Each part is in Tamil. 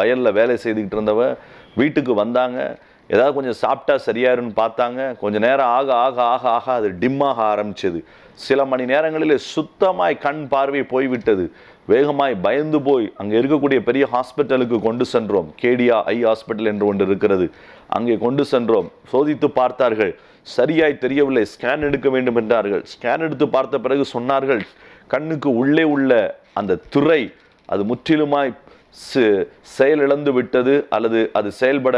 வயலில் வேலை செய்துக்கிட்டு இருந்தவ வீட்டுக்கு வந்தாங்க. ஏதாவது கொஞ்சம் சாப்பிட்டா சரியாயிருன்னு பார்த்தாங்க. கொஞ்சம் நேரம் ஆக ஆக ஆக ஆக அது டிம்மாக ஆரம்பிச்சது. சில மணி நேரங்களில் சுத்தமாய் கண் பார்வை போய்விட்டது. வேகமாய் பயந்து போய் அங்கே இருக்கக்கூடிய பெரிய ஹாஸ்பிட்டலுக்கு கொண்டு சென்றோம். கேடியா ஐ ஹாஸ்பிட்டல் என்று ஒன்று இருக்கிறது. அங்கே கொண்டு சென்றோம். சோதித்து பார்த்தார்கள், சரியாய் தெரியவில்லை. ஸ்கேன் எடுக்க வேண்டும் என்றார்கள். ஸ்கேன் எடுத்து பார்த்த பிறகு சொன்னார்கள், கண்ணுக்கு உள்ளே உள்ள அந்த திரை அது முற்றிலுமாய் செயலிழந்து விட்டது, அல்லது அது செயல்பட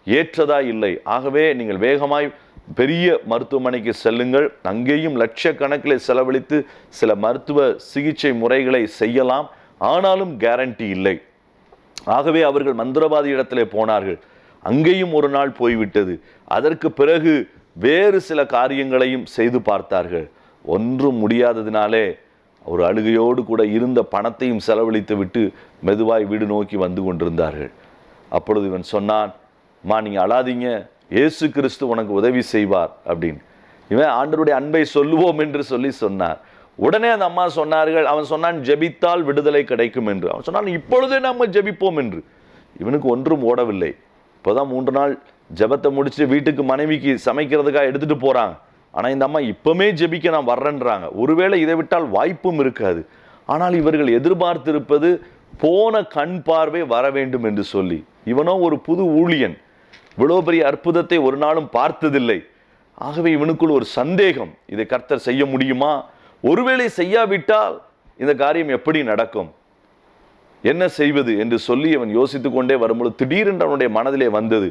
ஏற்றதா இல்லை. ஆகவே நீங்கள் வேகமாய் பெரிய மருத்துவமனைக்கு செல்லுங்கள். அங்கேயும் லட்சக்கணக்கில் செலவழித்து சில மருத்துவ சிகிச்சை முறைகளை செய்யலாம், ஆனாலும் கேரண்டி இல்லை. ஆகவே அவர்கள் மந்திரவாதி இடத்திலே போனார்கள். அங்கேயும் ஒரு நாள் போய்விட்டது. அதற்கு பிறகு வேறு சில காரியங்களையும் செய்து பார்த்தார்கள். ஒன்றும் முடியாததினாலே ஒரு அழுகையோடு கூட இருந்த பணத்தையும் செலவழித்து விட்டு மெதுவாய் வீடு நோக்கி வந்து கொண்டிருந்தார்கள். அப்பொழுது இவன் சொன்னான், மா நீங்கள் அழாதீங்க, இயேசு கிறிஸ்து உனக்கு உதவி செய்வார் அப்படின்னு. இவன் ஆண்டவருடைய அன்பை சொல்லுவோம் என்று சொன்னார். உடனே அந்த அம்மா சொன்னார்கள், அவன் சொன்னான் ஜெபித்தால் விடுதலை கிடைக்கும் என்று. அவன் சொன்னான் இப்பொழுதே நம்ம ஜெபிப்போம் என்று. இவனுக்கு ஒன்றும் ஓடவில்லை. இப்போதான் 3 நாள் ஜெபத்தை முடிச்சு வீட்டுக்கு மனைவிக்கு சமைக்கிறதுக்காக எடுத்துட்டு போறாங்க. ஆனால் இந்த அம்மா இப்பவுமே ஜெபிக்க நான் வர்றேன்றாங்க. ஒருவேளை இதை விட்டால் வாய்ப்பும் இருக்காது. ஆனால் இவர்கள் எதிர்பார்த்திருப்பது போன கண் பார்வை வர வேண்டும் என்று சொல்லி. இவனோ ஒரு புது ஊழியன், இவ்வளோ பெரிய அற்புதத்தை ஒரு நாளும் பார்த்ததில்லை. ஆகவே இவனுக்குள் ஒரு சந்தேகம், இதை கர்த்தர் செய்ய முடியுமா? ஒருவேளை செய்யாவிட்டால் இந்த காரியம் எப்படி நடக்கும், என்ன செய்வது என்று சொல்லி அவன் யோசித்து கொண்டே வரும்பொழுது திடீரென்று அவனுடைய மனதிலே வந்தது,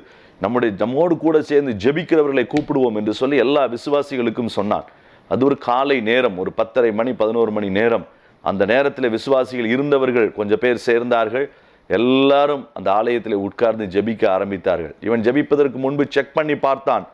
நம்மோடு கூட சேர்ந்து ஜெபிக்கிறவர்களை கூப்பிடுவோம் என்று சொல்லி எல்லா விசுவாசிகளுக்கும் சொன்னான். அது ஒரு காலை நேரம், ஒரு 10:30 மணி 11 மணி நேரம். அந்த நேரத்தில் விசுவாசிகள் இருந்தவர்கள் கொஞ்சம் பேர் சேர்ந்தார்கள். எல்லாரும் அந்த ஆலயத்தில் உட்கார்ந்து ஜெபிக்க ஆரம்பித்தார்கள். இவன் ஜெபிப்பதற்கு முன்பு செக் பண்ணி பார்த்தான்,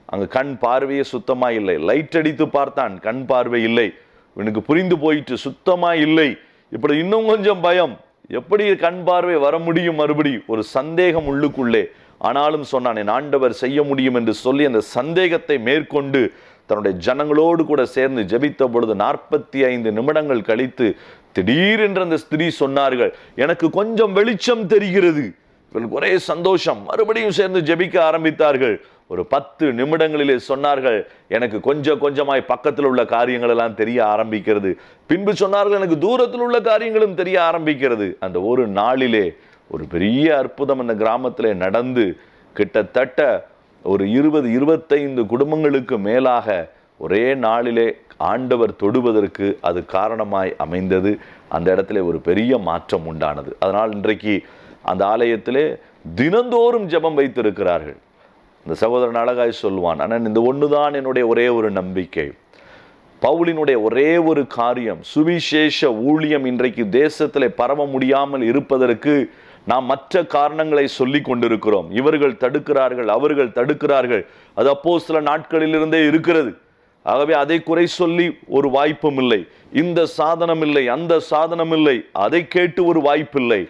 அங்கு கண் பார்வையே சுத்தமா இல்லை. லைட் அடித்து பார்த்தான், கண் பார்வை இல்லை. இவனுக்கு புரிந்து போயிட்டு சுத்தமா இல்லை. இப்படி இன்னும் கொஞ்சம் பயம், எப்படி கண் பார்வை வர முடியும்? மறுபடியும் ஒரு சந்தேகம் உள்ளுக்குள்ளே. ஆனாலும் சொன்னான், என் ஆண்டவர் செய்ய முடியும் என்று சொல்லி அந்த சந்தேகத்தை மேற்கொண்டு தன்னுடைய ஜனங்களோடு கூட சேர்ந்து ஜெபித்த பொழுது 45 நிமிடங்கள் கழித்து திடீரென்று அந்த ஸ்திரீ சொன்னார்கள், எனக்கு கொஞ்சம் வெளிச்சம் தெரிகிறது. ஒரே சந்தோஷம். மறுபடியும் சேர்ந்து ஜெபிக்க ஆரம்பித்தார்கள். ஒரு 10 நிமிடங்களிலே சொன்னார்கள், எனக்கு கொஞ்சம் கொஞ்சமாய் பக்கத்தில் உள்ள காரியங்கள் எல்லாம் தெரிய ஆரம்பிக்கிறது. பின்பு சொன்னார்கள், எனக்கு தூரத்தில் உள்ள காரியங்களும் தெரிய ஆரம்பிக்கிறது. அந்த ஒரு நாளிலே ஒரு பெரிய அற்புதம் அந்த கிராமத்திலே நடந்து கிட்டத்தட்ட ஒரு 20-25 குடும்பங்களுக்கு மேலாக ஒரே நாளிலே ஆண்டவர் தொடுவதற்கு அது காரணமாய் அமைந்தது. அந்த இடத்துல ஒரு பெரிய மாற்றம் உண்டானது. அதனால் இன்றைக்கு அந்த ஆலயத்திலே தினந்தோறும் ஜெபம் வைத்திருக்கிறார்கள். இந்த சகோதரன் அழகாய் சொல்வான், ஆனால் இந்த ஒன்றுதான் என்னுடைய ஒரே ஒரு நம்பிக்கை. பவுலினுடைய ஒரே ஒரு காரியம், சுவிசேஷ ஊழியம் இன்றைக்கு தேசத்திலே பரவ முடியாமல் இருப்பதற்கு நாம் மற்ற காரணங்களை சொல்லி கொண்டிருக்கிறோம். இவர்கள் தடுக்கிறார்கள், அவர்கள் தடுக்கிறார்கள். அது அப்போஸ்தல நாட்களிலிருந்தே இருக்கிறது. ஆகவே அதை குறை சொல்லி ஒரு வாய்ப்பும் இல்லை. இந்த சாதனம் இல்லை, அந்த சாதனம் இல்லை, அதை கேட்டு ஒரு வாய்ப்பில்லை.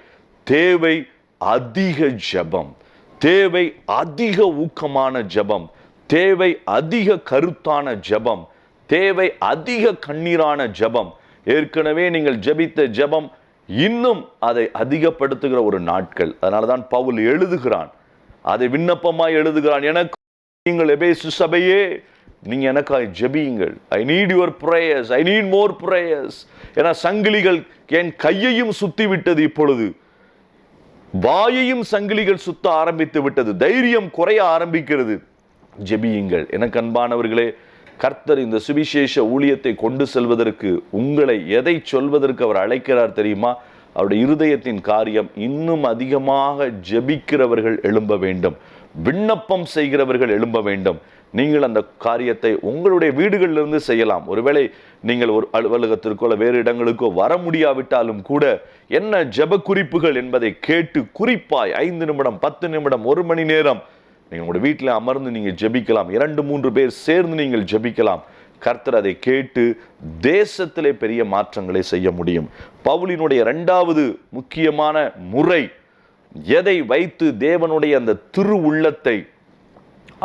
தேவை அதிக ஜெபம், தேவை அதிக ஊக்கமான ஜெபம், தேவை அதிக கருத்தான ஜெபம், தேவை அதிக கண்ணீரான ஜெபம். ஏற்கனவே நீங்கள் ஜெபித்த ஜெபம் இன்னும் அதை அதிகப்படுத்துகிற ஒரு நாட்கள். அதனாலதான் பவுல் எழுதுகிறான், அதை விண்ணப்பமாய் எழுதுகிறான், எனக்கு நீங்கள் எபேசு சபையே நீங்க எனக்காய் ஜெபியுங்கள். I need your prayers, I need more prayers. ஏன்னா சங்கிலிகள் என் கையையும் சுத்தி விட்டது, இப்பொழுது வாயையும் சங்கிலிகள் சுத்த ஆரம்பித்து விட்டது, தைரியம் குறைய ஆரம்பிக்கிறது, ஜெபியுங்கள். எனக்கு அன்பானவர்களே, கர்த்தர் இந்த சுவிசேஷ ஊழியத்தை கொண்டு செல்வதற்கு உங்களை எதை சொல்வதற்கு அவர் அழைக்கிறார் தெரியுமா? அவருடைய இருதயத்தின் காரியம், இன்னும் அதிகமாக ஜெபிக்கிறவர்கள் எழும்ப வேண்டும், விண்ணப்பம் செய்கிறவர்கள் எழும்ப வேண்டும். நீங்கள் அந்த காரியத்தை உங்களுடைய வீடுகளிலிருந்து செய்யலாம். ஒருவேளை நீங்கள் ஒரு அலுவலகத்திற்கோ வேறு இடங்களுக்கோ வர முடியாவிட்டாலும் கூட என்ன ஜெப குறிப்புகள் என்பதை கேட்டு குறிப்பாய் 5 நிமிடம் 10 நிமிடம் 1 மணி நேரம் நீங்கள் உங்களுடைய வீட்டில் அமர்ந்து நீங்கள் ஜெபிக்கலாம். 2-3 பேர் சேர்ந்து நீங்கள் ஜெபிக்கலாம். கர்த்தர் அதை கேட்டு தேசத்திலே பெரிய மாற்றங்களை செய்ய முடியும். பவுலினுடைய 2வது முக்கியமான முறை, எதை வைத்து தேவனுடைய அந்த திருவுள்ளத்தை,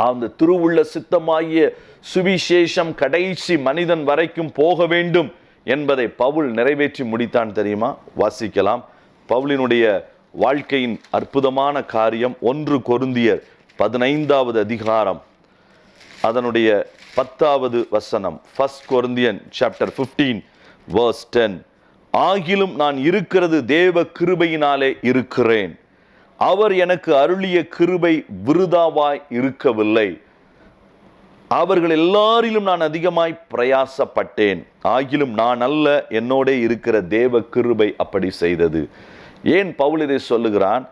அந்த திருவுள்ள சித்தமாகிய சுவிசேஷம் கடைசி மனிதன் வரைக்கும் போக வேண்டும் என்பதை பவுல் நிறைவேற்றி முடித்தான் தெரியுமா? வாசிக்கலாம். பவுலினுடைய வாழ்க்கையின் அற்புதமான காரியம். 1 கொரிந்தியர் 15வது அதிகாரம் அதனுடைய 10வது வசனம். 1 Corinthians chapter 15 verse 10. ஆகிலும் நான் இருக்கிறது தேவ கிருபையினாலே இருக்கிறேன். அவர் எனக்கு அருளிய கிருபை விருதாவாய் இருக்கவில்லை. அவர்கள் எல்லாரிலும் நான் அதிகமாய் பிரயாசப்பட்டேன். ஆகிலும் நான் அல்ல, என்னோட இருக்கிற தேவ கிருபை அப்படி செய்தது. ஏன் பவுல் இதை சொல்லுகிறான்?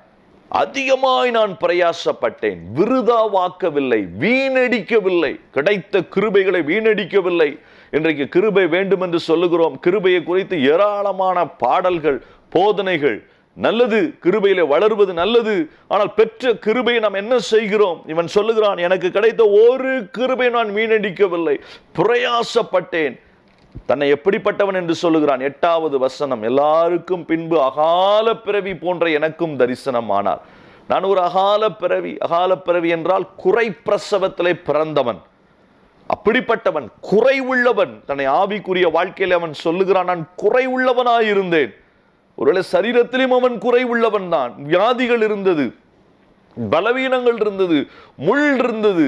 அதிகமாய் நான் பிரயாசப்பட்டேன், விருதாவாக்கவில்லை, வீணடிக்கவில்லை, கிடைத்த கிருபைகளை வீணடிக்கவில்லை. இன்றைக்கு கிருபை வேண்டும் என்று சொல்லுகிறோம். கிருபையை குறித்து ஏராளமான பாடல்கள், போதனைகள். நல்லது, கிருபையிலே வளர்வது நல்லது. ஆனால் பெற்ற கிருபையை நாம் என்ன செய்கிறோம்? இவன் சொல்லுகிறான், எனக்கு கிடைத்த ஒரு கிருபை நான் வீணடிக்கவில்லை, பிரயாசப்பட்டேன். தன்னை எப்படிப்பட்டவன் என்று சொல்லுகிறான். 8வது வசனம். எல்லாருக்கும் பின்பு அகால பிறவி போன்ற எனக்கும் தரிசனம் ஆனார். நான் ஒரு அகால பிறவி. அகால பிறவி என்றால் குறை பிரசவத்திலே பிறந்தவன், அப்படிப்பட்டவன், குறை உள்ளவன். தன்னை ஆவிக்குரிய வாழ்க்கையில் அவன் சொல்லுகிறான், நான் குறை உள்ளவனாயிருந்தேன். ஒருவேளை சரீரத்திலும் அவன் குறை உள்ளவன் தான். வியாதிகள் இருந்தது, பலவீனங்கள் இருந்தது, முள் இருந்தது,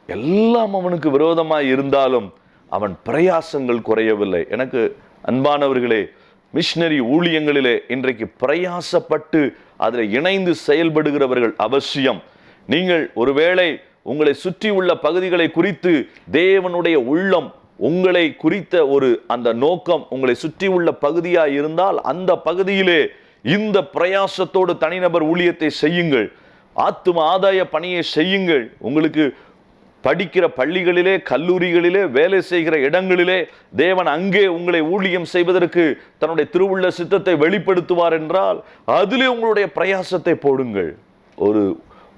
எல்லாம் அவனுக்கு விரோதமாய் இருந்தாலும் அவன் பிரயாசங்கள் குறையவில்லை. எனக்கு அன்பானவர்களே, மிஷனரி ஊழியங்களிலே இன்றைக்கு பிரயாசப்பட்டு அதில் இணைந்து செயல்படுகிறவர்கள் அவசியம். நீங்கள் ஒருவேளை உங்களை சுற்றி உள்ள பகுதிகளை குறித்து தேவனுடைய உள்ளம் உங்களை குறித்த அந்த நோக்கம் உங்களை சுற்றி உள்ள பகுதியாக இருந்தால் அந்த பகுதியிலே இந்த பிரயாசத்தோடு தனிநபர் ஊழியத்தை செய்யுங்கள். ஆத்தும ஆதாய பணியை செய்யுங்கள். உங்களுக்கு படிக்கிற பள்ளிகளிலே, கல்லூரிகளிலே, வேலை செய்கிற இடங்களிலே தேவன் அங்கே உங்களை ஊழியம் செய்வதற்கு தன்னுடைய திருவுள்ள சித்தத்தை வெளிப்படுத்துவார் என்றால் அதிலே உங்களுடைய பிரயாசத்தை போடுங்கள். ஒரு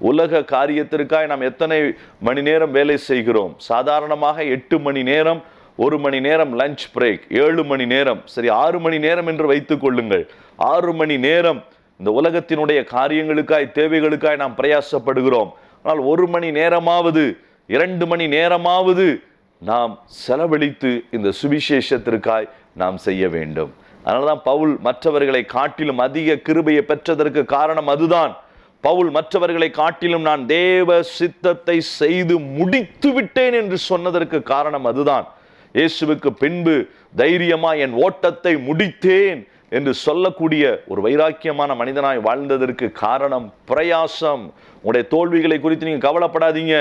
உலக காரியத்திற்காக நாம் எத்தனை மணி நேரம் வேலை செய்கிறோம்? சாதாரணமாக 8 மணி நேரம், 1 மணி நேரம் லஞ்ச் பிரேக், 7 மணி நேரம், சரி 6 மணி நேரம் என்று வைத்துக் கொள்ளுங்கள். 6 மணி நேரம் இந்த உலகத்தினுடைய காரியங்களுக்காய், தேவைகளுக்காய் நாம் பிரயாசப்படுகிறோம். ஆனால் 1 மணி நேரமாவது, 2 மணி நேரமாவது நாம் செலவழித்து இந்த சுவிசேஷத்திற்காய் நாம் செய்ய வேண்டும். அதனால்தான் பவுல் மற்றவர்களை காட்டிலும் அதிக கிருபையை பெற்றதற்கு காரணம் அதுதான். பவுல் மற்றவர்களை காட்டிலும் நான் தேவ சித்தத்தை செய்து முடித்து விட்டேன் என்று சொன்னதற்கு காரணம் அதுதான். இயேசுவுக்கு பின்பு தைரியமா என் ஓட்டத்தை முடித்தேன் என்று சொல்லக்கூடிய ஒரு வைராக்கியமான மனிதனாய் வாழ்ந்ததற்கு காரணம் பிரயாசம். உங்களுடைய தோல்விகளை குறித்து நீங்க கவலைப்படாதீங்க.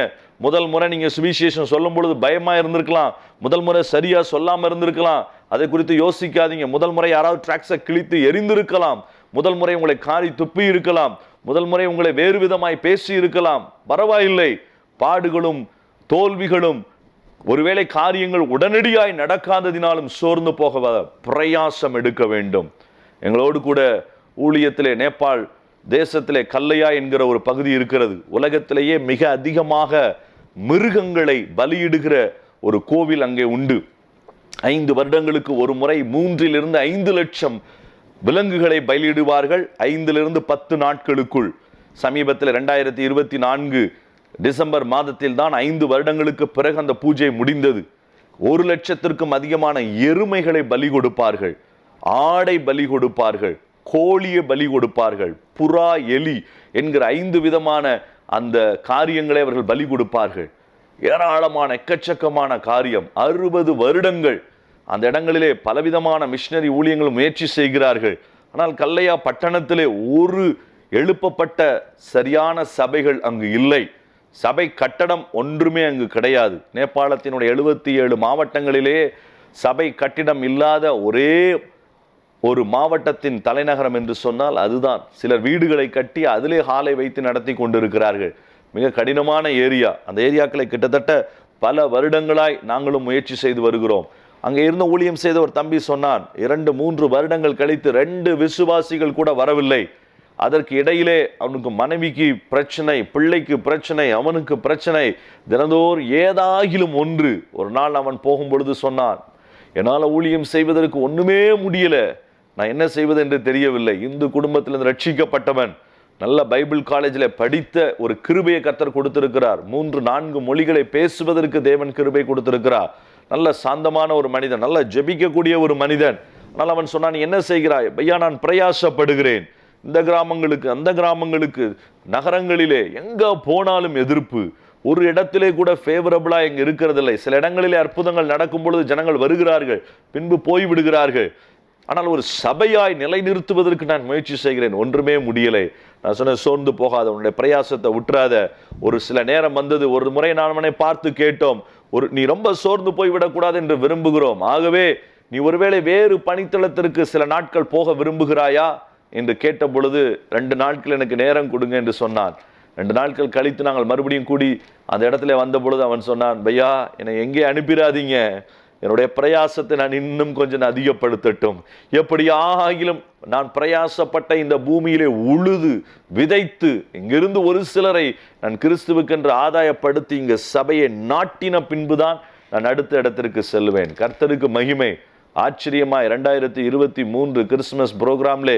முதல் முறை நீங்க சுவிசேஷம் சொல்லும் பொழுது பயமா இருந்திருக்கலாம், முதல் முறை சரியா சொல்லாம இருந்திருக்கலாம், அதை குறித்து யோசிக்காதீங்க. முதல் முறை யாராவது டிராக்ஸை கிழித்து எரிந்திருக்கலாம், முதல் முறை உங்களை காரி துப்பி இருக்கலாம், முதல் முறை உங்களை வேறு விதமாய் பேசி இருக்கலாம். பரவாயில்லை. பாடுகளும் தோல்விகளும், ஒருவேளை காரியங்கள் உடனடியாய் நடக்காததினாலும் சோர்ந்து போக பிரயாசம் எடுக்க வேண்டும். எங்களோடு கூட ஊழியத்திலே நேபாள் தேசத்திலே கல்லையா என்கிற ஒரு பகுதி இருக்கிறது. உலகத்திலேயே மிக அதிகமாக மிருகங்களை பலியிடுகிற ஒரு கோவில் அங்கே உண்டு. 5 வருடங்களுக்கு ஒரு முறை 3 to 5 லட்சம் விலங்குகளை பலியிடுவார்கள் 5 to 10 நாட்களுக்குள். சமீபத்தில் 2024 டிசம்பர் மாதத்தில் தான் 5 வருடங்களுக்கு பிறகு அந்த பூஜை முடிந்தது. 1 லட்சத்திற்கும் அதிகமான எருமைகளை பலி கொடுப்பார்கள், ஆடை பலி கொடுப்பார்கள், கோழியை பலி கொடுப்பார்கள், புறா, எலி என்கிற 5 விதமான அந்த காரியங்களை அவர்கள் பலி கொடுப்பார்கள். ஏராளமான எக்கச்சக்கமான காரியம். 60 வருடங்கள் அந்த இடங்களிலே பலவிதமான மிஷனரி ஊழியங்கள் முயற்சி செய்கிறார்கள். ஆனால் கல்லையா பட்டணத்திலே ஒரு எழுப்பப்பட்ட சரியான சபைகள் அங்கு இல்லை. சபை கட்டடம் ஒன்றுமே அங்கு கிடையாது. நேபாளத்தினுடைய 77 மாவட்டங்களிலே சபை கட்டிடம் இல்லாத ஒரே ஒரு மாவட்டத்தின் தலைநகரம் என்று சொன்னால் அதுதான். சிலர் வீடுகளை கட்டி அதிலே ஹாலை வைத்து நடத்தி கொண்டிருக்கிறார்கள். மிக கடினமான ஏரியா. அந்த ஏரியாக்களை கிட்டத்தட்ட பல வருடங்களாய் நாங்களும் முயற்சி செய்து வருகிறோம். அங்கே இருந்த ஊழியம் செய்த ஒரு தம்பி சொன்னான், 2-3 வருடங்கள் கழித்து 2 விசுவாசிகள் கூட வரவில்லை. அதற்கு இடையிலே அவனுக்கு மனைவிக்கு பிரச்சனை, பிள்ளைக்கு பிரச்சனை, அவனுக்கு பிரச்சனை, தினந்தோறும் ஏதாகிலும் ஒன்று. ஒரு நாள் அவன் போகும் பொழுது சொன்னான், என்னால் ஊழியம் செய்வதற்கு ஒண்ணுமே முடியல, நான் என்ன செய்வது என்று தெரியவில்லை. இந்து குடும்பத்திலிருந்து ரட்சிக்கப்பட்டவன், நல்ல பைபிள் காலேஜில் படித்த ஒரு கிருபையை கர்த்தர் கொடுத்திருக்கிறார். 3-4 மொழிகளை பேசுவதற்கு தேவன் கிருபை கொடுத்திருக்கிறார். நல்ல சாந்தமான ஒரு மனிதன், நல்ல ஜெபிக்கக்கூடிய ஒரு மனிதன். ஆனால் அவன் சொன்னான், என்ன செய்கிறாய்? ஐயா, நான் பிரயாசப்படுகிறேன். இந்த கிராமங்களுக்கு அந்த கிராமங்களுக்கு, நகரங்களிலே எங்க போனாலும் எதிர்ப்பு. ஒரு இடத்திலே கூட ஃபேவரபிளா இங்க இருக்கிறதில்லை. சில இடங்களிலே அற்புதங்கள் நடக்கும் பொழுது ஜனங்கள் வருகிறார்கள், பின்பு போய்விடுகிறார்கள். ஆனால் ஒரு சபையாய் நிலைநிறுத்துவதற்கு நான் முயற்சி செய்கிறேன், ஒன்றுமே முடியலை. நான் சொன்ன, சோர்ந்து போகாத, உன்னுடைய பிரயாசத்தை விட்டுறாத. ஒரு சில நேரம் வந்தது, ஒரு முறை நான் அவனை பார்த்து கேட்டோம், நீ ரொம்ப சோர்ந்து போய்விடக்கூடாது என்று விரும்புகிறோம். ஆகவே நீ ஒருவேளை வேறு பணித்தளத்திற்கு சில நாட்கள் போக விரும்புகிறாயா என்று கேட்ட பொழுது 2 நாட்கள் எனக்கு நேரம் கொடுங்க என்று சொன்னான். 2 நாட்கள் கழித்து நாங்கள் மறுபடியும் கூடி அந்த இடத்துல வந்த பொழுது அவன் சொன்னான், பையா என்னை எங்கே அனுப்பிடாதீங்க, என்னுடைய பிரயாசத்தை நான் இன்னும் கொஞ்சம் அதிகப்படுத்தட்டும். எப்படியாகிலும் நான் பிரயாசப்பட்ட இந்த பூமியிலே உழுது விதைத்து இங்கிருந்து ஒரு சிலரை நான் கிறிஸ்துவுக்கென்று ஆதாயப்படுத்தி இங்க சபையை நாட்டின பின்புதான் நான் அடுத்த இடத்திற்கு செல்வேன். கர்த்தருக்கு மகிமை. ஆச்சரியமாய் 2023 கிறிஸ்துமஸ் ப்ரோக்ராம்லே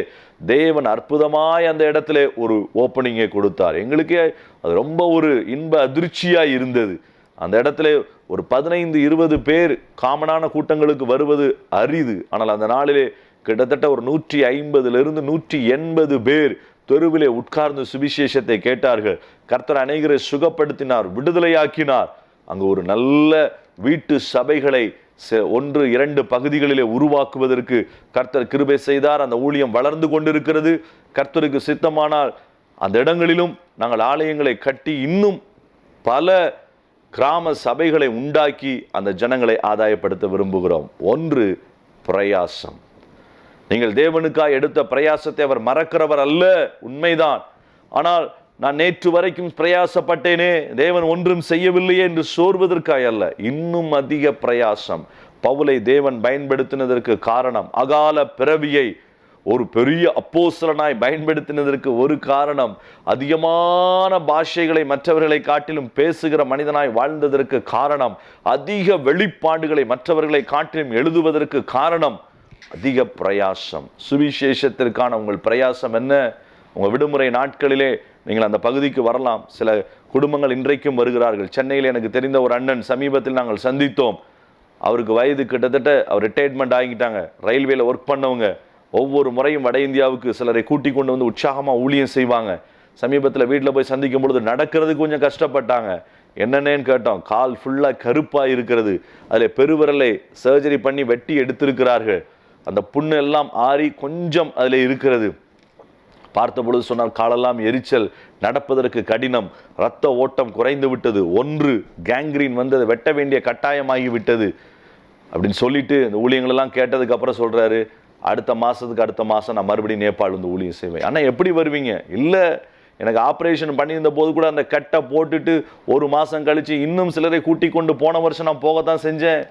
தேவன் அற்புதமாய் அந்த இடத்துல ஒரு ஓப்பனிங்கை கொடுத்தார். எங்களுக்கே அது ரொம்ப ஒரு இன்ப அதிர்ச்சியாய் இருந்தது. அந்த இடத்துல ஒரு 15-20 பேர் காமனான கூட்டங்களுக்கு வருவது அரிது. ஆனால் அந்த நாளிலே கிட்டத்தட்ட ஒரு 150 to 180 பேர் தெருவிலே உட்கார்ந்து சுவிசேஷத்தை கேட்டார்கள். கர்த்தர் அநேகரை சுகப்படுத்தினார், விடுதலையாக்கினார். அங்கு ஒரு நல்ல வீட்டு சபைகளை 1-2 பகுதிகளிலே உருவாக்குவதற்கு கர்த்தர் கிருபை செய்தார். அந்த ஊழியம் வளர்ந்து கொண்டிருக்கிறது. கர்த்தருக்கு சித்தமானால் அந்த இடங்களிலும் நாங்கள் ஆலயங்களை கட்டி இன்னும் பல கிராம சபைகளை உண்டாக்கி அந்த ஜனங்களை ஆதாயப்படுத்த விரும்புகிறோம். 1 பிரயாசம். நீங்கள் தேவனுக்காய் எடுத்த பிரயாசத்தை அவர் மறக்கிறவர் அல்ல, உண்மைதான். ஆனால் நான் நேற்று வரைக்கும் பிரயாசப்பட்டேனே, தேவன் ஒன்றும் செய்யவில்லையே என்று சோர்வதற்காய் அல்ல, இன்னும் அதிக பிரயாசம். பவுலை தேவன் பயன்படுத்தினதற்கு காரணம், அகால பிறவியை ஒரு பெரிய அப்போஸ்தலனாய் பயன்படுத்தினதற்கு ஒரு காரணம், அதிகமான பாஷைகளை மற்றவர்களை காட்டிலும் பேசுகிற மனிதனாய் வாழ்ந்ததற்கு காரணம், அதிக வெளிப்பாடுகளை மற்றவர்களை காட்டிலும் எழுதுவதற்கு காரணம், அதிக பிரயாசம். சுவிசேஷத்திற்கான உங்கள் பிரயாசம் என்ன? உங்கள் விடுமுறை நாட்களிலே நீங்கள் அந்த பகுதிக்கு வரலாம். சில குடும்பங்கள் இன்றைக்கும் வருகிறார்கள். சென்னையில் எனக்கு தெரிந்த ஒரு அண்ணன் சமீபத்தில் நாங்கள் சந்தித்தோம். அவருக்கு வயது கிட்டத்தட்ட அவர் ரிட்டையர்மெண்ட் ஆகிட்டாங்க. ரயில்வேல ஒர்க் பண்ணவங்க. ஒவ்வொரு முறையும் வட இந்தியாவுக்கு சிலரை கூட்டி கொண்டு வந்து உற்சாகமாக ஊழியம் செய்வாங்க. சமீபத்தில் வீட்டில் போய் சந்திக்கும் பொழுது நடக்கிறதுக்கு கொஞ்சம் கஷ்டப்பட்டாங்க. என்னென்னு கேட்டோம். கால் ஃபுல்லாக கருப்பாக இருக்கிறது. அதில் பெருவிரலை சர்ஜரி பண்ணி வெட்டி எடுத்திருக்கிறார்கள். அந்த புண்ணு எல்லாம் ஆறி கொஞ்சம் அதில் இருக்கிறது. பார்த்த பொழுது சொன்னால் காலெல்லாம் எரிச்சல், நடப்பதற்கு கடினம், இரத்த ஓட்டம் குறைந்து விட்டது, 1 கேங்க்ரீன் வந்து அதை வெட்ட வேண்டிய கட்டாயமாகி விட்டது அப்படின்னு சொல்லிட்டு இந்த ஊழியங்களெல்லாம் கேட்டதுக்கு அப்புறம் சொல்றாரு, அடுத்த மாதம் நான் மறுபடியும் நேபாள் வந்து ஊழியம் செய்வேன். ஆனால் எப்படி வருவீங்க? இல்லை, எனக்கு ஆப்ரேஷன் பண்ணியிருந்த போது கூட அந்த கட்டை போட்டுட்டு 1 மாதம் கழித்து இன்னும் சிலரை கூட்டி கொண்டு போன வருஷம் நான் போகத்தான் செஞ்சேன்.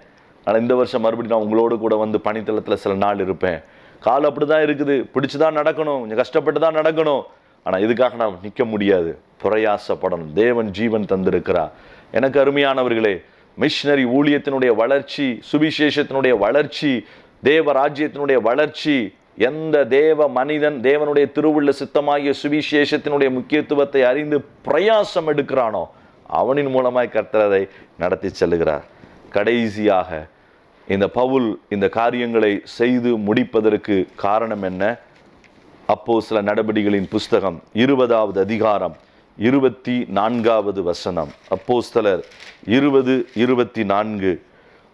ஆனால் இந்த வருஷம் மறுபடியும் நான் உங்களோடு கூட வந்து பணித்தளத்தில் சில நாள் இருப்பேன். கால் அப்படி தான் இருக்குது, பிடிச்சு தான் நடக்கணும், கொஞ்சம் கஷ்டப்பட்டு தான் நடக்கணும். ஆனால் இதுக்காக நான் நிற்க முடியாது, பிரயாசப்படணும். தேவன் ஜீவன் தந்திருக்கிறார். எனக்கு அருமையானவர்களே, மிஷனரி ஊழியத்தினுடைய வளர்ச்சி, சுவிசேஷத்தினுடைய வளர்ச்சி, தேவ ராஜ்யத்தினுடைய வளர்ச்சி, எந்த தேவ மனிதன் தேவனுடைய திருவுள்ள சித்தமாகிய சுவிசேஷத்தினுடைய முக்கியத்துவத்தை அறிந்து பிரயாசம் எடுக்கிறானோ அவனின் மூலமாய் கர்த்தர் அதை நடத்தி செல்லுகிறார். கடைசியாக இந்த பவுல் இந்த காரியங்களை செய்து முடிப்பதற்கு காரணம் என்ன? அப்போஸ்தல நடபடிகளின் புஸ்தகம் 20வது அதிகாரம் 24வது வசனம். அப்போஸ்தலர் 20:24.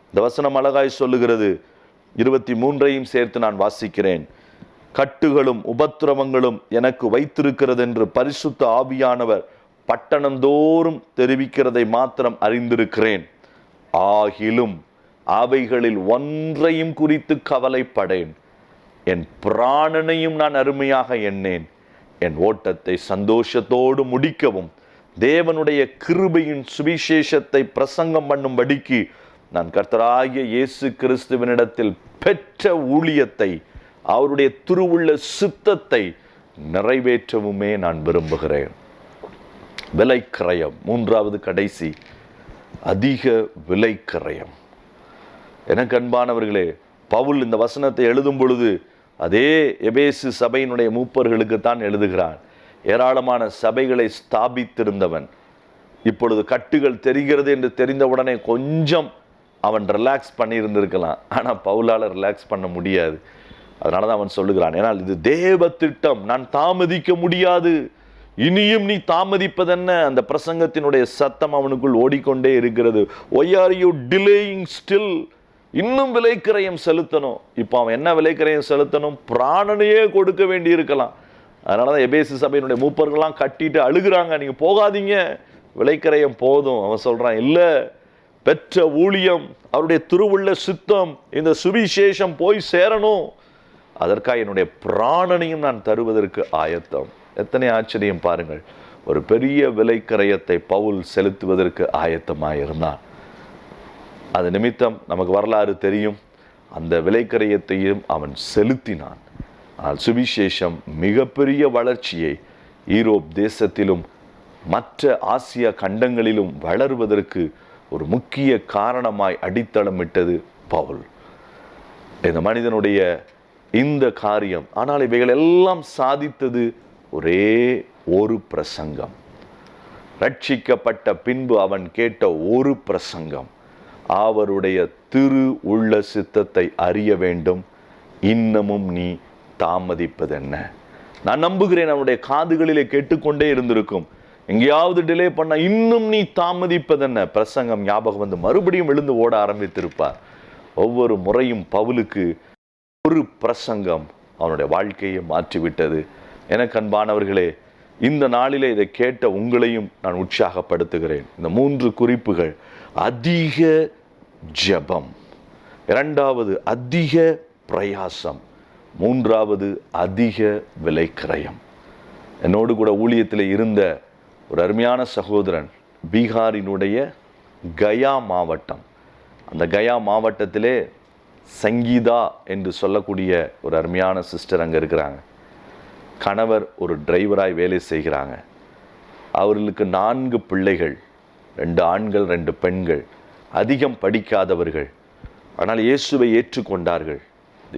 இந்த வசனம் அழகாய் சொல்லுகிறது. 23ஐயும் சேர்த்து நான் வாசிக்கிறேன். கட்டுகளும் உபத்திரவங்களும் எனக்கு வைத்திருக்கிறது என்று பரிசுத்த ஆவியானவர் பட்டணந்தோறும் தெரிவிக்கிறதை மாத்திரம் அறிந்திருக்கிறேன். ஆகிலும் அவைகளில் ஒன்றையும் குறித்து கவலைப்படேன். என் பிராணனையும் நான் அருமையாக எண்ணேன். என் ஓட்டத்தை சந்தோஷத்தோடு முடிக்கவும் தேவனுடைய கிருபையின் சுவிசேஷத்தை பிரசங்கம் பண்ணும்படிக்கு நான் கர்த்தராகிய இயேசு கிறிஸ்துவினிடத்தில் பெற்ற ஊழியத்தை, அவருடைய திருவுள்ள சித்தத்தை நிறைவேற்றவுமே நான் விரும்புகிறேன். விலைக்கிரயம். 3வது கடைசி, அதிக விலைக்கிரயம். எனக்கு அன்பானவர்களே, பவுல் இந்த வசனத்தை எழுதும் பொழுது அதே எபேசு சபையினுடைய மூப்பர்களுக்கு தான் எழுதுகிறான். ஏராளமான சபைகளை ஸ்தாபித்திருந்தவன். இப்பொழுது கட்டுகள் தெரிகிறது என்று தெரிந்தவுடனே கொஞ்சம் அவன் ரிலாக்ஸ் பண்ணியிருந்திருக்கலாம். ஆனால் பவுலால் ரிலாக்ஸ் பண்ண முடியாது. அதனாலதான் அவன் சொல்லுகிறான், ஏனால் இது தேவ திட்டம், நான் தாமதிக்க முடியாது, இனியும் நீ தாமதிப்பதென்ன? அந்த பிரசங்கத்தினுடைய சத்தம் அவனுக்குள் ஓடிக்கொண்டே இருக்கிறது. Why are you delaying still? இன்னும் விலைக்கிரயம் செலுத்தணும். இப்போ அவன் என்ன விலைக்கிரயம் செலுத்தணும்? பிராணனையே கொடுக்க வேண்டி இருக்கலாம். அதனாலதான் எபேசு சபையினுடைய மூப்பர்கள்லாம் கட்டிட்டு அழுகிறாங்க, நீங்க போகாதீங்க, விலைக்கிரயம் போதும். அவன் சொல்றான், இல்ல, பெற்ற ஊழியம், அவருடைய திருவுள்ள சித்தம், இந்த சுவிசேஷம் போய் சேரணும், அதற்காக என்னுடைய பிராணனையும் நான் தருவதற்கு ஆயத்தம். எத்தனை ஆச்சரியம் பாருங்கள். ஒரு பெரிய விலைக்கிரயத்தை பவுல் செலுத்துவதற்கு ஆயத்தமாயிருந்தான். அது நிமித்தம் நமக்கு வரலாறு தெரியும். அந்த விலைக்கிரயத்தையும் அவன் செலுத்தினான். ஆனால் சுவிசேஷம் மிகப்பெரிய வளர்ச்சியை ஈரோப் தேசத்திலும் மற்ற ஆசியா கண்டங்களிலும் வளருவதற்கு ஒரு முக்கிய காரணமாய் அடித்தளமிட்டது பவுல். இந்த மனிதனுடைய இந்த காரியம், ஆனால் இவைகள் எல்லாம் சாதித்தது ஒரே ஒரு பிரசங்கம். ரட்சிக்கப்பட்ட பின்பு அவன் கேட்ட ஒரு பிரசங்கம், அவருடைய திரு உள்ள சித்தத்தை அறிய வேண்டும், இன்னமும் நீ தாமதிப்பதென்ன? நான் நம்புகிறேன் அவனுடைய காதுகளிலே கேட்டுக்கொண்டே இருந்திருக்கும். எங்கேயாவது டிலே பண்ண, இன்னும் நீ தாமதிப்பதென்ன? பிரசங்கம் ஞாபகம் வந்து மறுபடியும் எழுந்து ஓட ஆரம்பித்திருப்பார். ஒவ்வொரு முறையும் பவுலுக்கு ஒரு பிரசங்கம் அவனுடைய வாழ்க்கையை மாற்றிவிட்டது. எனக்கு அன்பானவர்களே, இந்த நாளிலே இதை கேட்ட உங்களையும் நான் உற்சாகப்படுத்துகிறேன். இந்த 3 குறிப்புகள்: அதிக ஜெபம், 2வது அதிக பிரயாசம், 3வது அதிக விலைக்கிரயம். என்னோடு கூட ஊழியத்தில் இருந்த ஒரு அருமையான சகோதரன், பீகாரினுடைய கயா மாவட்டம், அந்த கயா மாவட்டத்திலே சங்கீதா என்று சொல்லக்கூடிய ஒரு அருமையான சிஸ்டர் அங்கே இருக்கிறாங்க. கணவர் ஒரு டிரைவராய் வேலை செய்கிறாங்க. அவர்களுக்கு 4 பிள்ளைகள், 2 ஆண்கள் 2 பெண்கள், அதிகம் படிக்காதவர்கள். ஆனால் இயேசுவை ஏற்றுக்கொண்டார்கள்.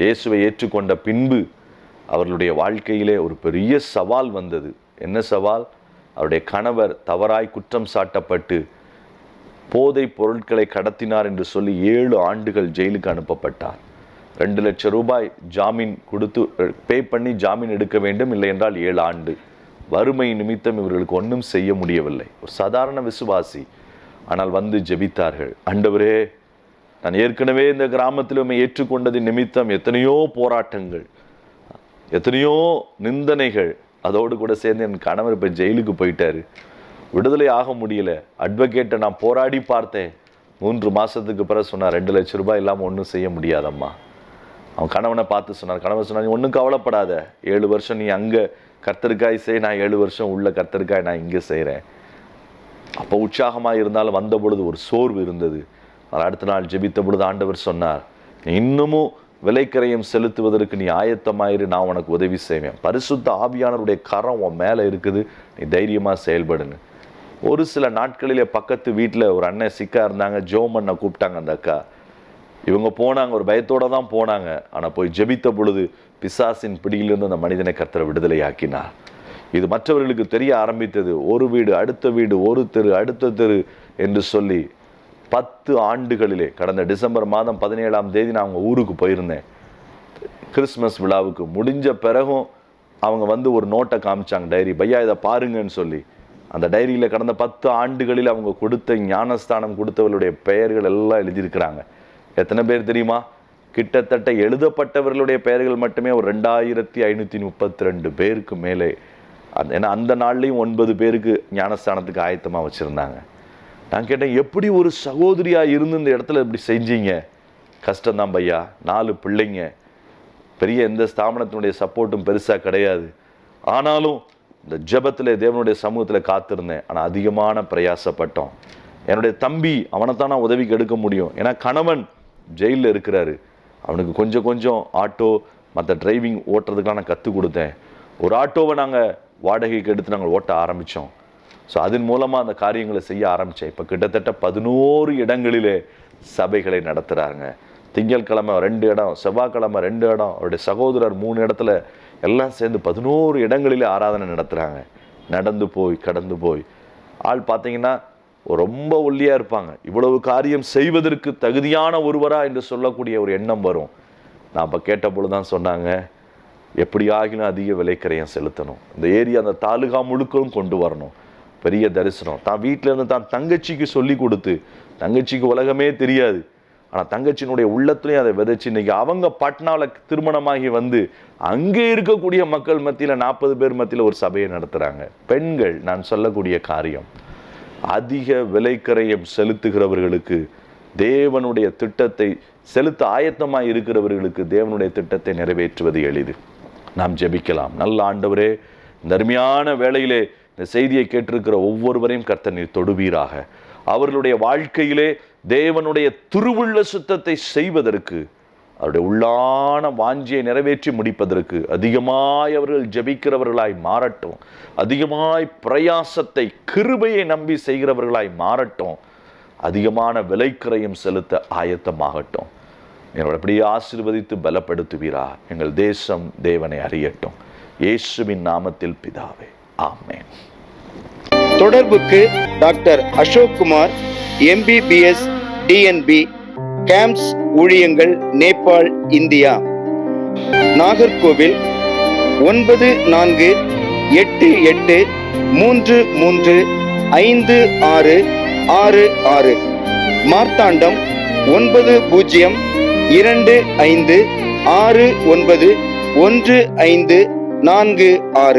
இயேசுவை ஏற்றுக்கொண்ட பின்பு அவர்களுடைய வாழ்க்கையிலே ஒரு பெரிய சவால் வந்தது. என்ன சவால்? அவருடைய கணவர் தவறாய் குற்றம் சாட்டப்பட்டு போதை பொருட்களை கடத்தினார் என்று சொல்லி 7 ஆண்டுகள் ஜெயிலுக்கு அனுப்பப்பட்டார். 2 லட்சம் ரூபாய் ஜாமீன் கொடுத்து பே பண்ணி ஜாமீன் எடுக்க வேண்டும், இல்லை என்றால் 7 ஆண்டு. வறுமை நிமித்தம் இவர்களுக்கு ஒன்றும் செய்ய முடியவில்லை. ஒரு சாதாரண விசுவாசி. ஆனால் வந்து ஜெபித்தார்கள். ஆண்டவரே, நான் ஏற்கனவே இந்த கிராமத்தில் ஏற்றுக்கொண்டது நிமித்தம் எத்தனையோ போராட்டங்கள், எத்தனையோ நிந்தனைகள், அதோடு கூட சேர்ந்து என் கணவர் இப்போ ஜெயிலுக்கு போயிட்டாரு, விடுதலை ஆக முடியல. அட்வொகேட்டை நான் போராடி பார்த்தேன். 3 மாதத்துக்கு பிறகு சொன்னார், 2 லட்சம் ரூபாய் இல்லாமல் ஒன்றும் செய்ய முடியாதம்மா. அவன் கணவனை பார்த்து சொன்னார். கணவன் சொன்னார், நீ ஒன்றும் கவலைப்படாத, 7 வருஷம் நீ அங்கே கர்த்தருக்காய் செய், நான் 7 வருஷம் உள்ள கர்த்தருக்காய் நான் இங்கே செய்கிறேன். அப்போ உற்சாகமாக இருந்தாலும் வந்த பொழுது ஒரு சோர்வு இருந்தது. ஆனால் அடுத்த நாள் ஜெபித்த பொழுது ஆண்டவர் சொன்னார், நீ இன்னமும் விலைக்கிரயம் செலுத்துவதற்கு நீ ஆயத்தமாயிரு, நான் உனக்கு உதவி செய்வேன். பரிசுத்த ஆவியானவருடைய கரம் உன் மேலே இருக்குது, நீ தைரியமாக செயல்படுன்னு. ஒரு சில நாட்களிலே பக்கத்து வீட்டில் ஒரு அண்ணன் சிக்கா இருந்தாங்க. ஜோமண்ணை கூப்பிட்டாங்க. அந்த அக்கா இவங்க போனாங்க, ஒரு பயத்தோடு தான் போனாங்க. ஆனால் போய் ஜெபித்த பொழுது பிசாசின் பிடியிலிருந்து அந்த மனிதனை கர்த்தர் விடுதலை ஆக்கினார். இது மற்றவர்களுக்கு தெரிய ஆரம்பித்தது. ஒரு வீடு, அடுத்த வீடு, ஒரு தெரு, அடுத்த தெரு என்று சொல்லி 10 ஆண்டுகளிலே, கடந்த டிசம்பர் மாதம் 17ஆம் தேதி நான் அவங்க ஊருக்கு போயிருந்தேன். கிறிஸ்மஸ் விழாவுக்கு முடிஞ்ச பிறகும் அவங்க வந்து ஒரு நோட்டை காமிச்சாங்க, டைரி. பையா இதை பாருங்கன்னு சொல்லி. அந்த டைரியில் கடந்த 10 ஆண்டுகளில் அவங்க கொடுத்த ஞானஸ்தானம் கொடுத்தவர்களுடைய பெயர்கள் எல்லாம் எழுதியிருக்கிறாங்க. எத்தனை பேர் தெரியுமா? கிட்டத்தட்ட எழுதப்பட்டவர்களுடைய பெயர்கள் மட்டுமே ஒரு 2532 பேருக்கு மேலே. ஏன்னா அந்த நாள்லையும் 9 பேருக்கு ஞானஸ்தானத்துக்கு ஆயத்தமாக வச்சுருந்தாங்க. நான் கேட்டேன், எப்படி ஒரு சகோதரியாக இருந்து இந்த இடத்துல இப்படி செஞ்சீங்க? கஷ்டம்தான் பையா, 4 பிள்ளைங்க, பெரிய எந்த ஸ்தாபனத்தினுடைய சப்போர்ட்டும் பெருசாக கிடையாது. ஆனாலும் இந்த ஜெபத்தில் தேவனுடைய சமூகத்தில் காத்திருந்தேன். ஆனால் அதிகமான பிரயாசப்பட்டோம். என்னுடைய தம்பி, அவனைத்தான் நான் உதவிக்கு எடுக்க முடியும். ஏன்னா கணவன் ஜெயிலில் இருக்கிறாரு. அவனுக்கு கொஞ்சம் கொஞ்சம் ஆட்டோ மற்ற டிரைவிங் ஓட்டுறதுக்கெலாம் நான் கற்றுக் கொடுத்தேன். ஒரு ஆட்டோவை நாங்கள் வாடகைக்கு எடுத்து நாங்கள் ஓட்ட ஆரம்பித்தோம். ஸோ அதன் மூலமாக அந்த காரியங்களை செய்ய ஆரம்பித்தேன். இப்போ கிட்டத்தட்ட 11 இடங்களிலே சபைகளை நடத்துகிறாங்க. திங்கட்கிழமை 2 இடம், செவ்வாய்க்கிழமை 2 இடம், அவருடைய சகோதரர் 3 இடத்துல, எல்லாம் சேர்ந்து 11 இடங்களிலே ஆராதனை நடத்துகிறாங்க. நடந்து போய் கடந்து போய் ஆள் பார்த்தீங்கன்னா ரொம்ப ஒல்லியாக இருப்பாங்க. இவ்வளவு காரியம் செய்வதற்கு தகுதியான ஒருவரா என்று சொல்லக்கூடிய ஒரு எண்ணம் வரும். நான் அப்போ கேட்ட பொழுது தான் சொன்னாங்க, எப்படி ஆகிலும் அதிக விலைக்கரையும் செலுத்தணும், இந்த ஏரியா அந்த தாலுகா முழுக்கவும் கொண்டு வரணும். பெரிய தரிசனம். தான் வீட்டில் இருந்து தான் தங்கச்சிக்கு சொல்லி கொடுத்து, தங்கச்சிக்கு உலகமே தெரியாது, ஆனால் தங்கச்சியினுடைய உள்ளத்துலையும் அதை விதைச்சு இன்னைக்கு அவங்க பாட்னாவில் திருமணமாகி வந்து அங்கே இருக்கக்கூடிய மக்கள் மத்தியில் 40 பேர் மத்தியில் ஒரு சபையை நடத்துகிறாங்க. பெண்கள், நான் சொல்லக்கூடிய காரியம், அதிக விலைக்கரையம் செலுத்துகிறவர்களுக்கு தேவனுடைய திட்டத்தை செலுத்த ஆயத்தமாக இருக்கிறவர்களுக்கு தேவனுடைய திட்டத்தை நிறைவேற்றுவது எளிது. நாம் ஜெபிக்கலாம். நல்ல ஆண்டவரே, இந்த அருமையான வேளையிலே இந்த செய்தியை கேட்டிருக்கிற ஒவ்வொருவரையும் கர்த்தர் நீர் தொடுவீராக. அவர்களுடைய வாழ்க்கையிலே தேவனுடைய திருவுள்ள சுத்தத்தை செய்வதற்கு, அவருடைய உள்ளான வாஞ்சியை நிறைவேற்றி முடிப்பதற்கு அதிகமாய் அவர்கள் ஜெபிக்கிறவர்களாய் மாறட்டும். அதிகமாய் பிரயாசத்தை கிருபையை நம்பி செய்கிறவர்களாய் மாறட்டும். அதிகமான விலைக்கரையும் செலுத்த ஆயத்தமாகட்டும். என்னோட அப்படியே ஆசீர்வதித்து பலப்படுத்துவீரா. எங்கள் தேசம் தேவனை அறியட்டும். இயேசுவின் நாமத்தில் பிதாவே, ஆமென். தொடர்புக்கு doctor Ashok Kumar, MBBS DNB, camps ஊழியங்கள், நேபாள், இந்தியா. நாகர்கோவில் 9488335666. மார்த்தாண்டம் 9025691546.